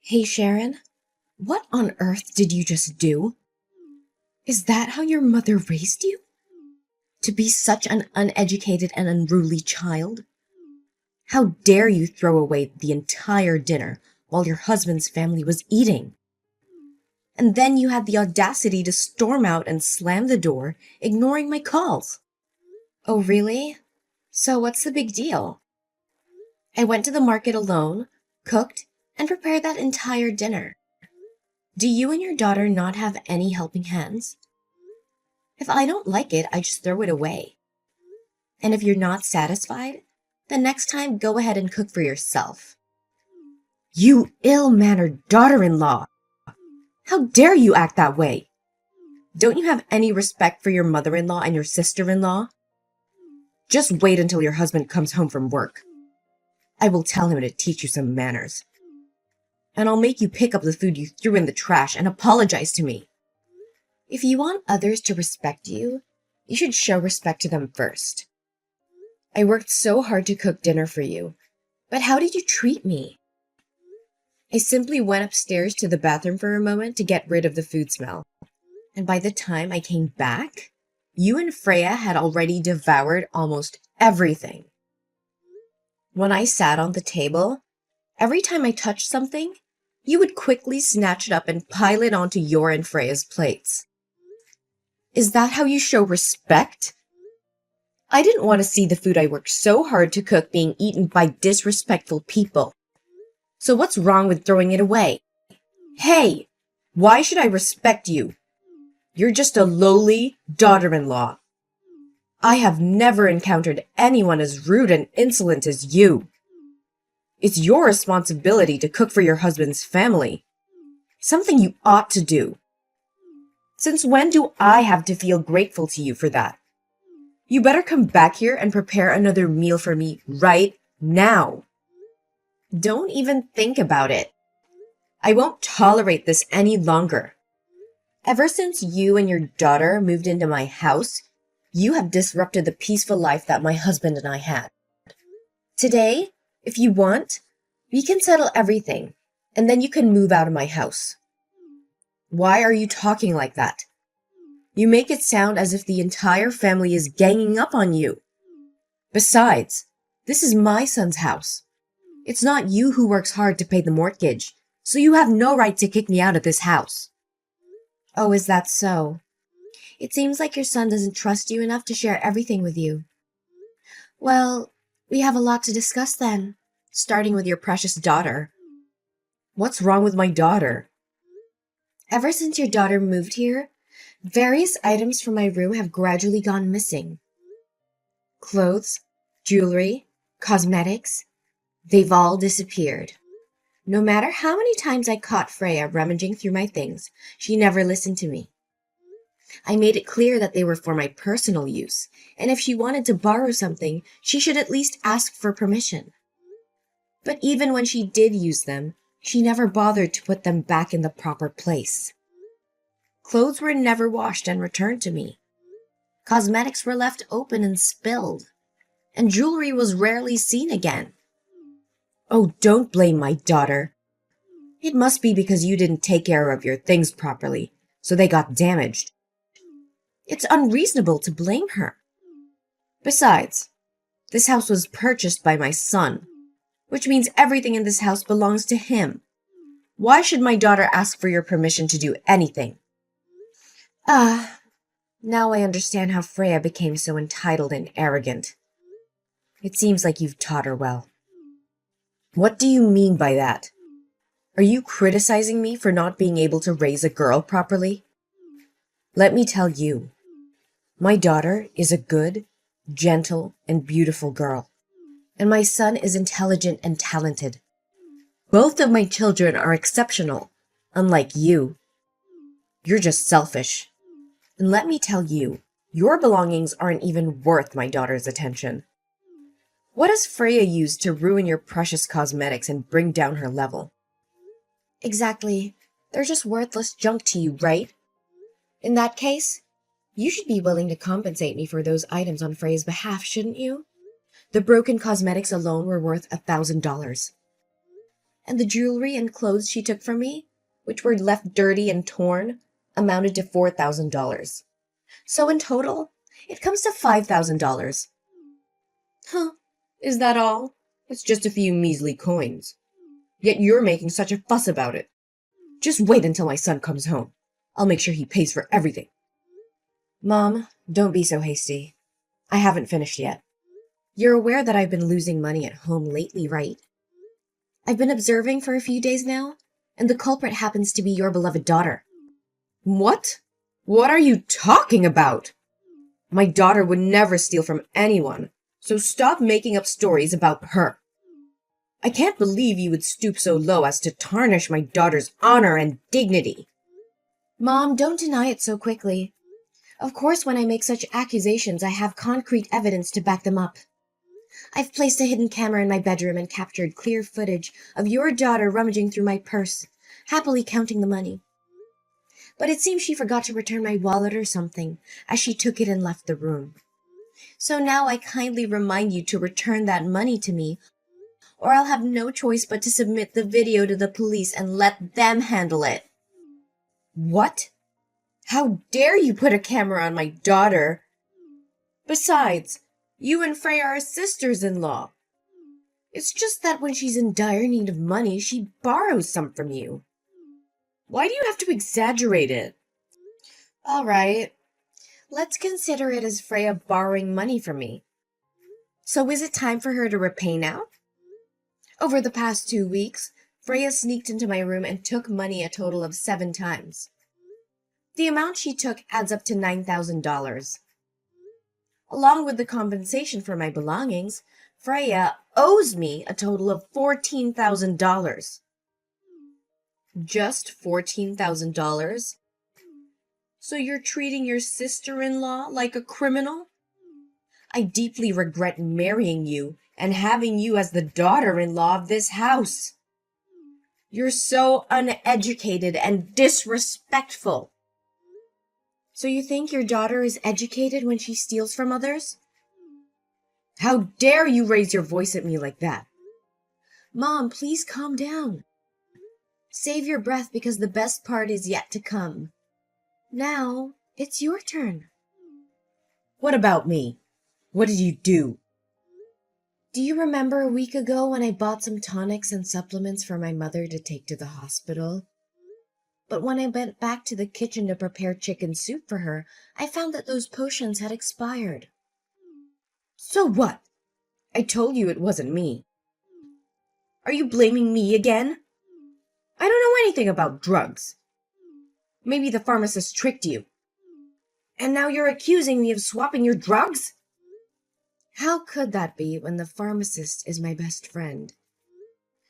Hey Sharon, what on earth did you just do? Is that how your mother raised you? To be such an uneducated and unruly child? How dare you throw away the entire dinner while your husband's family was eating? And then you had the audacity to storm out and slam the door, ignoring my calls. Oh, really? So what's the big deal? I went to the market alone, cooked, and prepared that entire dinner. Do you and your daughter not have any helping hands? If I don't like it, I just throw it away. And if you're not satisfied, then next time go ahead and cook for yourself. You ill-mannered daughter-in-law! How dare you act that way? Don't you have any respect for your mother-in-law and your sister-in-law? Just wait until your husband comes home from work. I will tell him to teach you some manners. And I'll make you pick up the food you threw in the trash and apologize to me. If you want others to respect you, you should show respect to them first. I worked so hard to cook dinner for you, but how did you treat me? I simply went upstairs to the bathroom for a moment to get rid of the food smell. And by the time I came back, you and Freya had already devoured almost everything. When I sat on the table, every time I touched something, you would quickly snatch it up and pile it onto your and Freya's plates. Is that how you show respect? I didn't want to see the food I worked so hard to cook being eaten by disrespectful people. So what's wrong with throwing it away? Hey, why should I respect you? You're just a lowly daughter-in-law. I have never encountered anyone as rude and insolent as you. It's your responsibility to cook for your husband's family. Something you ought to do. Since when do I have to feel grateful to you for that? You better come back here and prepare another meal for me right now. Don't even think about it. I won't tolerate this any longer. Ever since you and your daughter moved into my house, you have disrupted the peaceful life that my husband and I had. Today, if you want, we can settle everything, and then you can move out of my house. Why are you talking like that? You make it sound as if the entire family is ganging up on you. Besides, this is my son's house. It's not you who works hard to pay the mortgage, so you have no right to kick me out of this house. Oh, is that so? It seems like your son doesn't trust you enough to share everything with you. Well, we have a lot to discuss then, starting with your precious daughter. What's wrong with my daughter? Ever since your daughter moved here, various items from my room have gradually gone missing. Clothes, jewelry, cosmetics, they've all disappeared. No matter how many times I caught Freya rummaging through my things, she never listened to me. I made it clear that they were for my personal use, and if she wanted to borrow something, she should at least ask for permission. But even when she did use them, she never bothered to put them back in the proper place. Clothes were never washed and returned to me. Cosmetics were left open and spilled, and jewelry was rarely seen again. Oh, don't blame my daughter. It must be because you didn't take care of your things properly, so they got damaged. It's unreasonable to blame her. Besides, this house was purchased by my son, which means everything in this house belongs to him. Why should my daughter ask for your permission to do anything? Now I understand how Freya became so entitled and arrogant. It seems like you've taught her well. What do you mean by that? Are you criticizing me for not being able to raise a girl properly? Let me tell you, my daughter is a good, gentle, and beautiful girl, and my son is intelligent and talented. Both of my children are exceptional, unlike you. You're just selfish. And let me tell you, your belongings aren't even worth my daughter's attention. What has Freya used to ruin your precious cosmetics and bring down her level? Exactly. They're just worthless junk to you, right? In that case, you should be willing to compensate me for those items on Freya's behalf, shouldn't you? The broken cosmetics alone were worth $1,000. And the jewelry and clothes she took from me, which were left dirty and torn, amounted to $4,000. So in total, it comes to $5,000. Huh, is that all? It's just a few measly coins. Yet you're making such a fuss about it. Just wait until my son comes home. I'll make sure he pays for everything. Mom, don't be so hasty. I haven't finished yet. You're aware that I've been losing money at home lately, right? I've been observing for a few days now, and the culprit happens to be your beloved daughter. What? What are you talking about? My daughter would never steal from anyone, so stop making up stories about her. I can't believe you would stoop so low as to tarnish my daughter's honor and dignity. Mom, don't deny it so quickly. Of course, when I make such accusations, I have concrete evidence to back them up. I've placed a hidden camera in my bedroom and captured clear footage of your daughter rummaging through my purse, happily counting the money. But it seems she forgot to return my wallet or something, as she took it and left the room. So now I kindly remind you to return that money to me, or I'll have no choice but to submit the video to the police and let them handle it. What? How dare you put a camera on my daughter? Besides, you and Freya are sisters-in-law. It's just that when she's in dire need of money, she borrows some from you. Why do you have to exaggerate it? All right, let's consider it as Freya borrowing money from me. So is it time for her to repay now? Over the past 2 weeks, Freya sneaked into my room and took money a total of 7 times. The amount she took adds up to $9,000. Along with the compensation for my belongings, Freya owes me a total of $14,000. Just $14,000? So you're treating your sister-in-law like a criminal? I deeply regret marrying you and having you as the daughter-in-law of this house. You're so uneducated and disrespectful. So you think your daughter is educated when she steals from others? How dare you raise your voice at me like that? Mom, please calm down. Save your breath because the best part is yet to come. Now, it's your turn. What about me? What did you do? Do you remember a week ago when I bought some tonics and supplements for my mother to take to the hospital? But when I went back to the kitchen to prepare chicken soup for her, I found that those potions had expired. So what? I told you it wasn't me. Are you blaming me again? I don't know anything about drugs. Maybe the pharmacist tricked you. And now you're accusing me of swapping your drugs? How could that be when the pharmacist is my best friend?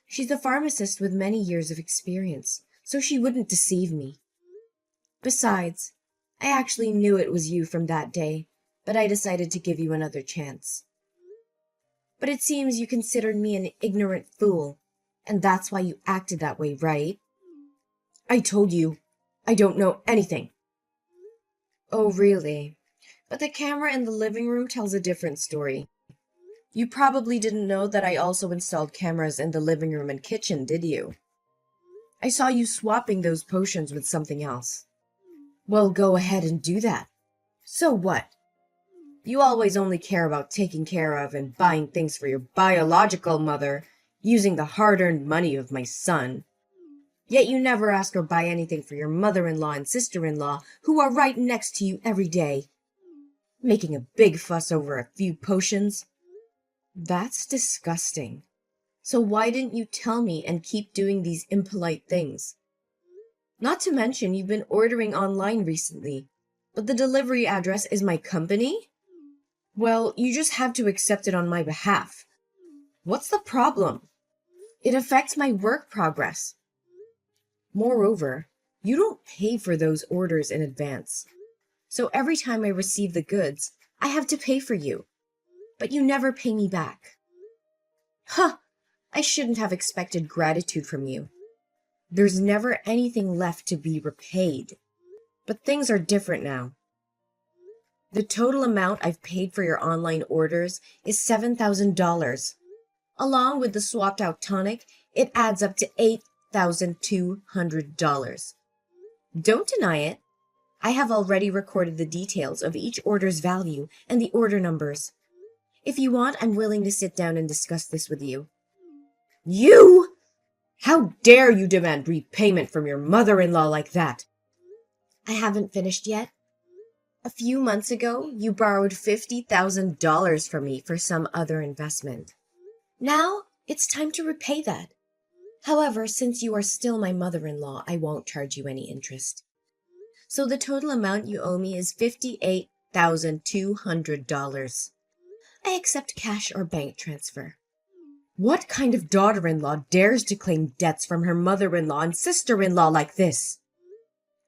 She's a pharmacist with many years of experience, so she wouldn't deceive me. Besides, I actually knew it was you from that day, but I decided to give you another chance. But it seems you considered me an ignorant fool, and that's why you acted that way, right? I told you, I don't know anything. Oh, really? But the camera in the living room tells a different story. You probably didn't know that I also installed cameras in the living room and kitchen, did you? I saw you swapping those potions with something else. Well, go ahead and do that. So what? You always only care about taking care of and buying things for your biological mother, using the hard-earned money of my son. Yet you never ask or buy anything for your mother-in-law and sister-in-law, who are right next to you every day. Making a big fuss over a few potions? That's disgusting. So why didn't you tell me and keep doing these impolite things? Not to mention you've been ordering online recently, but the delivery address is my company? Well, you just have to accept it on my behalf. What's the problem? It affects my work progress. Moreover, you don't pay for those orders in advance. So every time I receive the goods, I have to pay for you. But you never pay me back. Huh! I shouldn't have expected gratitude from you. There's never anything left to be repaid. But things are different now. The total amount I've paid for your online orders is $7,000. Along with the swapped out tonic, It adds up to $8,200. Don't deny it. I have already recorded the details of each order's value and the order numbers. If you want, I'm willing to sit down and discuss this with you. You? How dare you demand repayment from your mother-in-law like that? I haven't finished yet. A few months ago, you borrowed $50,000 from me for some other investment. Now, it's time to repay that. However, since you are still my mother-in-law, I won't charge you any interest. So the total amount you owe me is $58,200. I accept cash or bank transfer. What kind of daughter-in-law dares to claim debts from her mother-in-law and sister-in-law like this?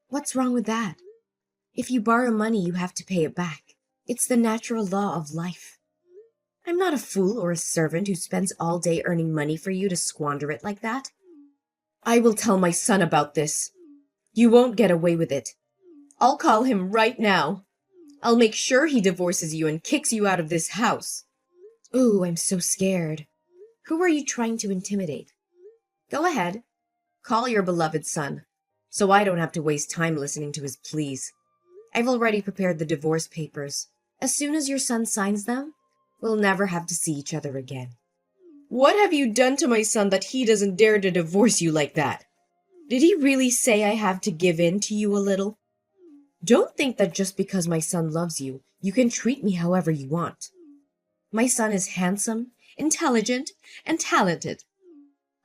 What's wrong with that? If you borrow money, you have to pay it back. It's the natural law of life. I'm not a fool or a servant who spends all day earning money for you to squander it like that. I will tell my son about this. You won't get away with it. I'll call him right now. I'll make sure he divorces you and kicks you out of this house. Ooh, I'm so scared. Who are you trying to intimidate? Go ahead. Call your beloved son, so I don't have to waste time listening to his pleas. I've already prepared the divorce papers. As soon as your son signs them, we'll never have to see each other again. What have you done to my son that he doesn't dare to divorce you like that? Did he really say I have to give in to you a little? Don't think that just because my son loves you, you can treat me however you want. My son is handsome, intelligent, and talented.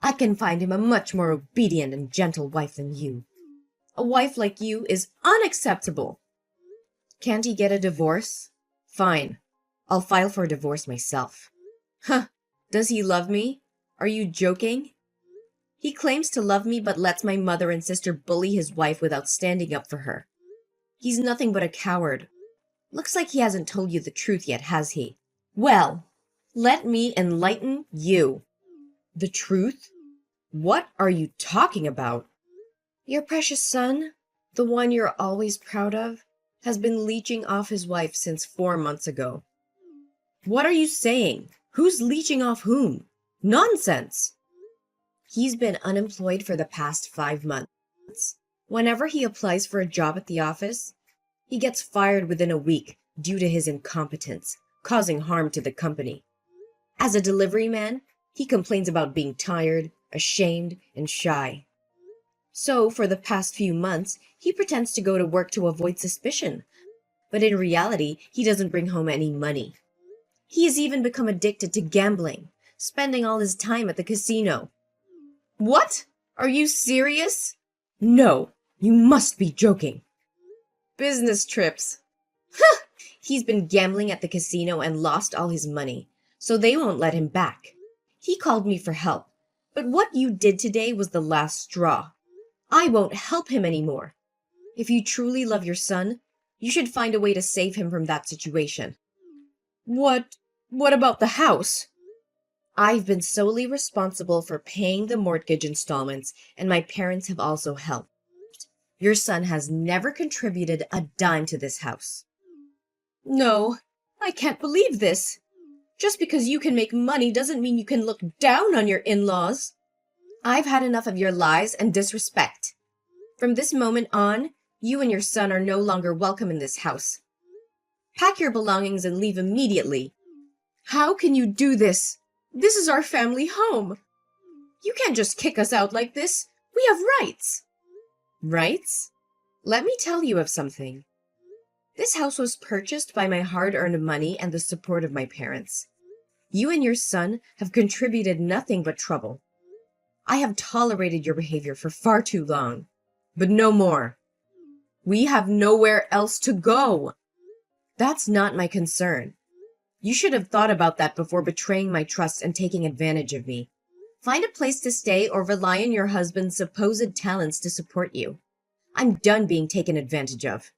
I can find him a much more obedient and gentle wife than you. A wife like you is unacceptable. Can't he get a divorce? Fine. I'll file for a divorce myself. Huh. Does he love me? Are you joking? He claims to love me but lets my mother and sister bully his wife without standing up for her. He's nothing but a coward. Looks like he hasn't told you the truth yet, has he? Well, let me enlighten you. The truth? What are you talking about? Your precious son, the one you're always proud of, has been leeching off his wife since 4 months ago. What are you saying? Who's leeching off whom? Nonsense! He's been unemployed for the past 5 months. Whenever he applies for a job at the office, he gets fired within a week due to his incompetence, causing harm to the company. As a delivery man, he complains about being tired, ashamed, and shy. So, for the past few months, he pretends to go to work to avoid suspicion. But in reality, he doesn't bring home any money. He has even become addicted to gambling, spending all his time at the casino. What? Are you serious? No, you must be joking. Business trips. Huh! He's been gambling at the casino and lost all his money, so they won't let him back. He called me for help, but what you did today was the last straw. I won't help him anymore. If you truly love your son, you should find a way to save him from that situation. What about the house? I've been solely responsible for paying the mortgage installments, and my parents have also helped. Your son has never contributed a dime to this house. No, I can't believe this. Just because you can make money doesn't mean you can look down on your in-laws. I've had enough of your lies and disrespect. From this moment on, you and your son are no longer welcome in this house. Pack your belongings and leave immediately. How can you do this? This is our family home. You can't just kick us out like this. We have rights. Rights? Let me tell you of something. This house was purchased by my hard-earned money and the support of my parents. You and your son have contributed nothing but trouble. I have tolerated your behavior for far too long, but no more. We have nowhere else to go. That's not my concern. You should have thought about that before betraying my trust and taking advantage of me. Find a place to stay or rely on your husband's supposed talents to support you. I'm done being taken advantage of.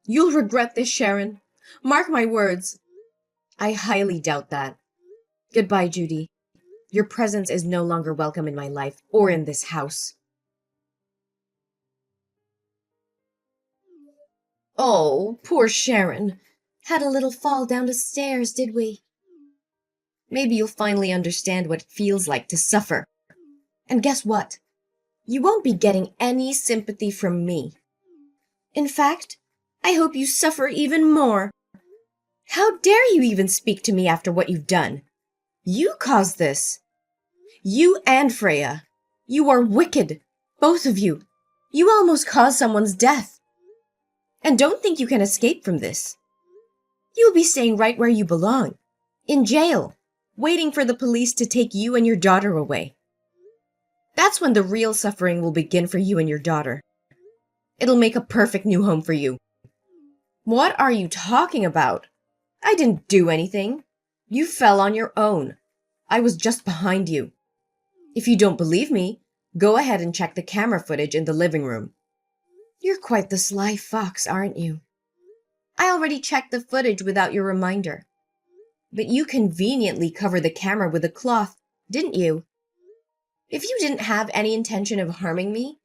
You'll regret this, Sharon. Mark my words. I highly doubt that. Goodbye, Judy. Your presence is no longer welcome in my life or in this house. Oh, poor Sharon. Had a little fall down the stairs, did we? Maybe you'll finally understand what it feels like to suffer. And guess what? You won't be getting any sympathy from me. In fact, I hope you suffer even more. How dare you even speak to me after what you've done? You caused this. You and Freya. You are wicked. Both of you. You almost caused someone's death. And don't think you can escape from this. You'll be staying right where you belong. In jail. Waiting for the police to take you and your daughter away. That's when the real suffering will begin for you and your daughter. It'll make a perfect new home for you. What are you talking about? I didn't do anything. You fell on your own. I was just behind you. If you don't believe me, go ahead and check the camera footage in the living room. You're quite the sly fox, aren't you? I already checked the footage without your reminder. But you conveniently covered the camera with a cloth, didn't you? If you didn't have any intention of harming me,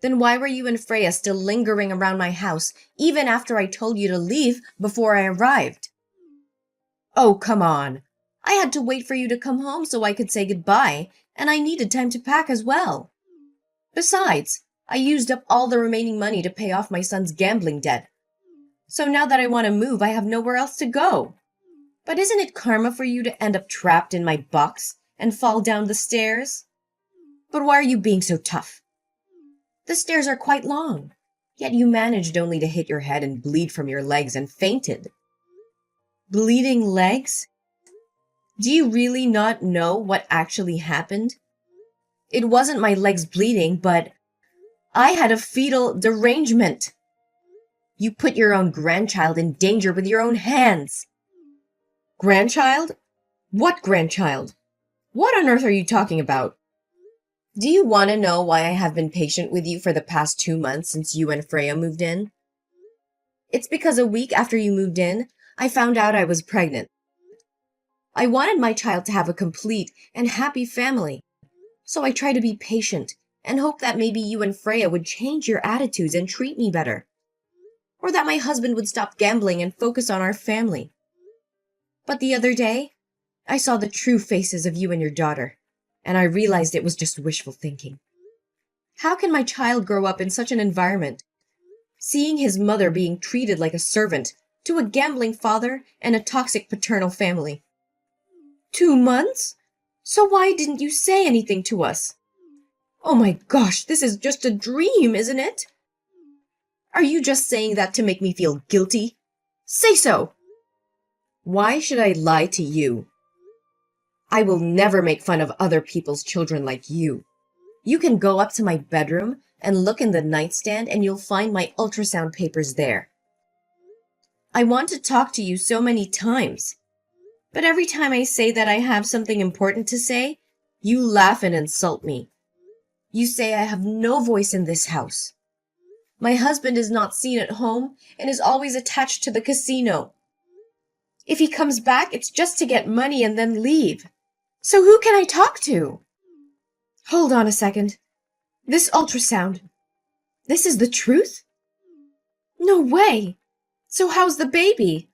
then why were you and Freya still lingering around my house even after I told you to leave before I arrived? Oh, come on. I had to wait for you to come home so I could say goodbye, and I needed time to pack as well. Besides, I used up all the remaining money to pay off my son's gambling debt. So now that I want to move, I have nowhere else to go. But isn't it karma for you to end up trapped in my box and fall down the stairs? But why are you being so tough? The stairs are quite long, yet you managed only to hit your head and bleed from your legs and fainted. Bleeding legs? Do you really not know what actually happened? It wasn't my legs bleeding, but I had a fetal derangement. You put your own grandchild in danger with your own hands. Grandchild? What grandchild? What on earth are you talking about? Do you want to know why I have been patient with you for the past 2 months since you and Freya moved in? It's because a week after you moved in, I found out I was pregnant. I wanted my child to have a complete and happy family, so I tried to be patient and hope that maybe you and Freya would change your attitudes and treat me better. Or that my husband would stop gambling and focus on our family. But the other day, I saw the true faces of you and your daughter, and I realized it was just wishful thinking. How can my child grow up in such an environment, seeing his mother being treated like a servant to a gambling father and a toxic paternal family? 2 months? So why didn't you say anything to us? Oh my gosh, this is just a dream, isn't it? Are you just saying that to make me feel guilty? Say so! Why should I lie to you? I will never make fun of other people's children like you. You can go up to my bedroom and look in the nightstand and you'll find my ultrasound papers there. I want to talk to you so many times, but every time I say that I have something important to say, you laugh and insult me. You say I have no voice in this house. My husband is not seen at home and is always attached to the casino. If he comes back, it's just to get money and then leave. So who can I talk to? Hold on a second. This ultrasound. This is the truth? No way. So how's the baby?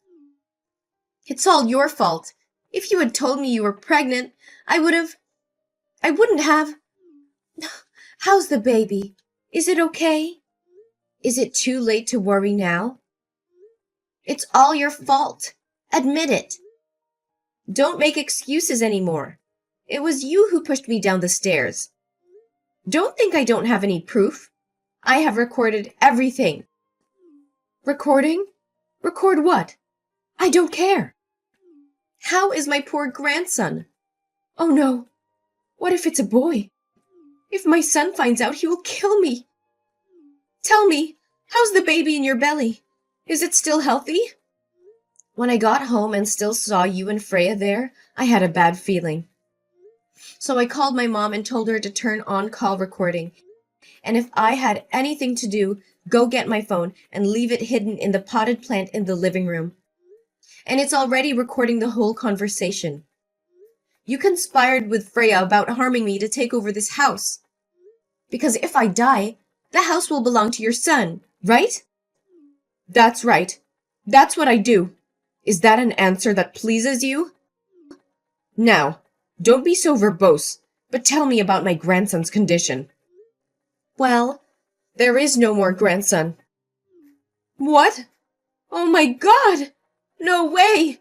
It's all your fault. If you had told me you were pregnant, I wouldn't have. How's the baby? Is it okay? Is it too late to worry now? It's all your fault. Admit it. Don't make excuses anymore. It was you who pushed me down the stairs. Don't think I don't have any proof. I have recorded everything. Recording? Record what? I don't care. How is my poor grandson? Oh no. What if it's a boy? If my son finds out, he will kill me. Tell me, how's the baby in your belly? Is it still healthy? When I got home and still saw you and Freya there, I had a bad feeling. So I called my mom and told her to turn on call recording. And if I had anything to do, go get my phone and leave it hidden in the potted plant in the living room. And it's already recording the whole conversation. You conspired with Freya about harming me to take over this house. Because if I die, the house will belong to your son, right? That's right. That's what I do. Is that an answer that pleases you? Now, don't be so verbose, But tell me about my grandson's condition. Well, there is no more grandson. What? Oh my God! No way!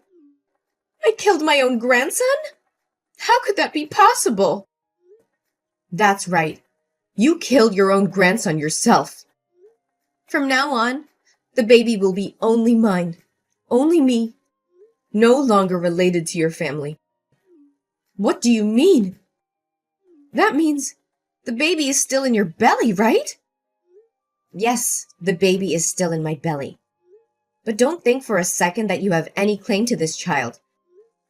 I killed my own grandson? How could that be possible? That's right. You killed your own grandson yourself. From now on, the baby will be only mine. Only me. No longer related to your family. What do you mean? That means the baby is still in your belly, right? Yes, the baby is still in my belly. But don't think for a second that you have any claim to this child.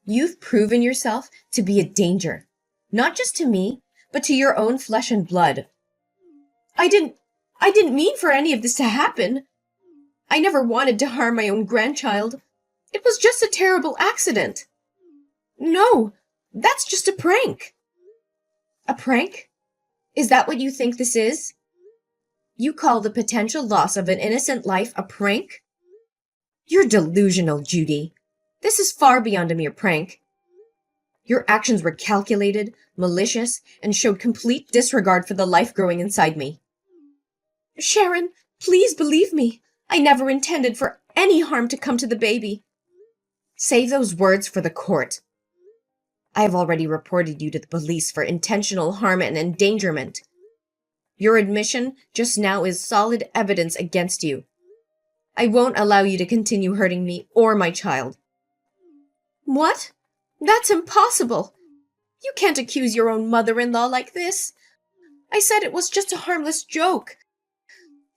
You've proven yourself to be a danger, not just to me, but to your own flesh and blood. I didn't mean for any of this to happen. I never wanted to harm my own grandchild. It was just a terrible accident. No, that's just a prank. A prank? Is that what you think this is? You call the potential loss of an innocent life a prank? You're delusional, Judy. This is far beyond a mere prank. Your actions were calculated, malicious, and showed complete disregard for the life growing inside me. Sharon, please believe me. I never intended for any harm to come to the baby. Save those words for the court. I have already reported you to the police for intentional harm and endangerment. Your admission just now is solid evidence against you. I won't allow you to continue hurting me or my child. What? That's impossible. You can't accuse your own mother-in-law like this. I said it was just a harmless joke.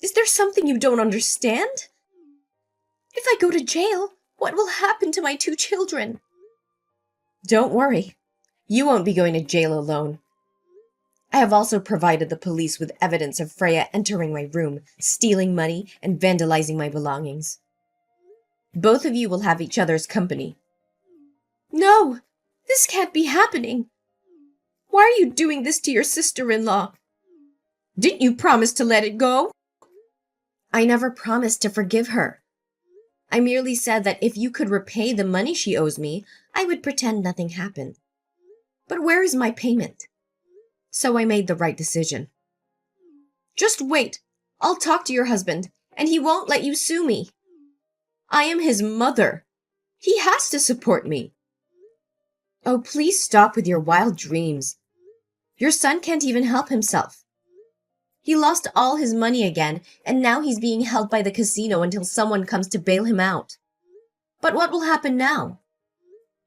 Is there something you don't understand? If I go to jail, what will happen to my 2 children? Don't worry. You won't be going to jail alone. I have also provided the police with evidence of Freya entering my room, stealing money, and vandalizing my belongings. Both of you will have each other's company. No, this can't be happening. Why are you doing this to your sister-in-law? Didn't you promise to let it go? I never promised to forgive her. I merely said that if you could repay the money she owes me, I would pretend nothing happened. But where is my payment? So I made the right decision. Just wait. I'll talk to your husband, and he won't let you sue me. I am his mother. He has to support me. Oh, please stop with your wild dreams. Your son can't even help himself. He lost all his money again, and now he's being held by the casino until someone comes to bail him out. But what will happen now?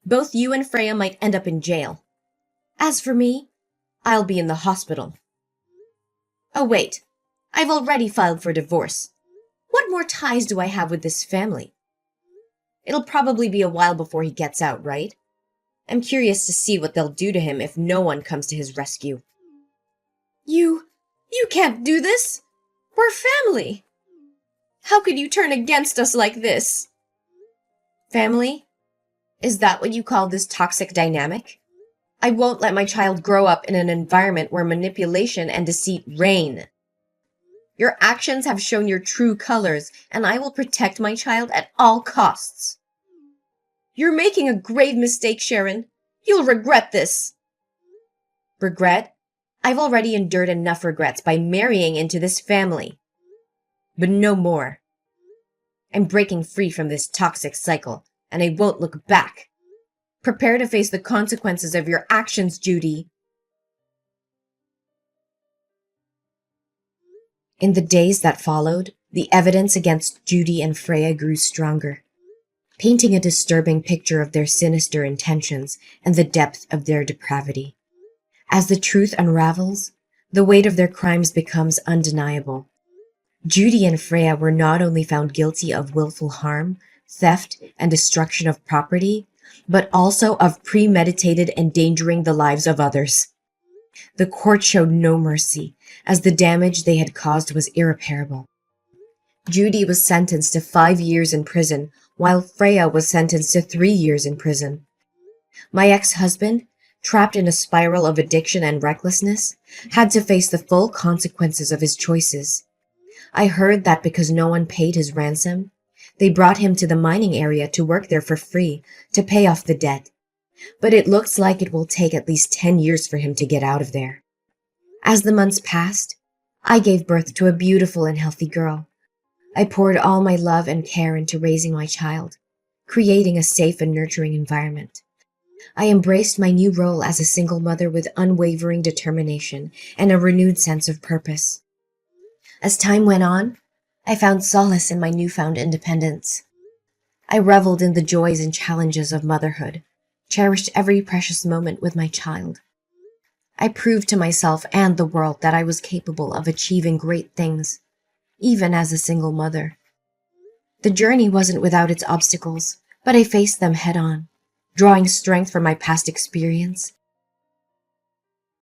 Both you and Freya might end up in jail. As for me, I'll be in the hospital. Oh, wait. I've already filed for divorce. What more ties do I have with this family? It'll probably be a while before he gets out, right? I'm curious to see what they'll do to him if no one comes to his rescue. You can't do this. We're family. How could you turn against us like this? Family? Is that what you call this toxic dynamic? I won't let my child grow up in an environment where manipulation and deceit reign. Your actions have shown your true colors, and I will protect my child at all costs. You're making a grave mistake, Sharon. You'll regret this. Regret? I've already endured enough regrets by marrying into this family. But no more. I'm breaking free from this toxic cycle, and I won't look back. Prepare to face the consequences of your actions, Judy. In the days that followed, the evidence against Judy and Freya grew stronger, painting a disturbing picture of their sinister intentions and the depth of their depravity. As the truth unravels, the weight of their crimes becomes undeniable. Judy and Freya were not only found guilty of willful harm, theft, and destruction of property, but also of premeditated endangering the lives of others. The court showed no mercy, as the damage they had caused was irreparable. Judy was sentenced to 5 years in prison, while Freya was sentenced to 3 years in prison. My ex-husband, trapped in a spiral of addiction and recklessness, had to face the full consequences of his choices. I heard that because no one paid his ransom, they brought him to the mining area to work there for free to pay off the debt. but it looks like it will take at least 10 years for him to get out of there. As the months passed, I gave birth to a beautiful and healthy girl. I poured all my love and care into raising my child, creating a safe and nurturing environment. I embraced my new role as a single mother with unwavering determination and a renewed sense of purpose. As time went on, I found solace in my newfound independence. I reveled in the joys and challenges of motherhood, cherished every precious moment with my child. I proved to myself and the world that I was capable of achieving great things, even as a single mother. The journey wasn't without its obstacles, but I faced them head on, drawing strength from my past experience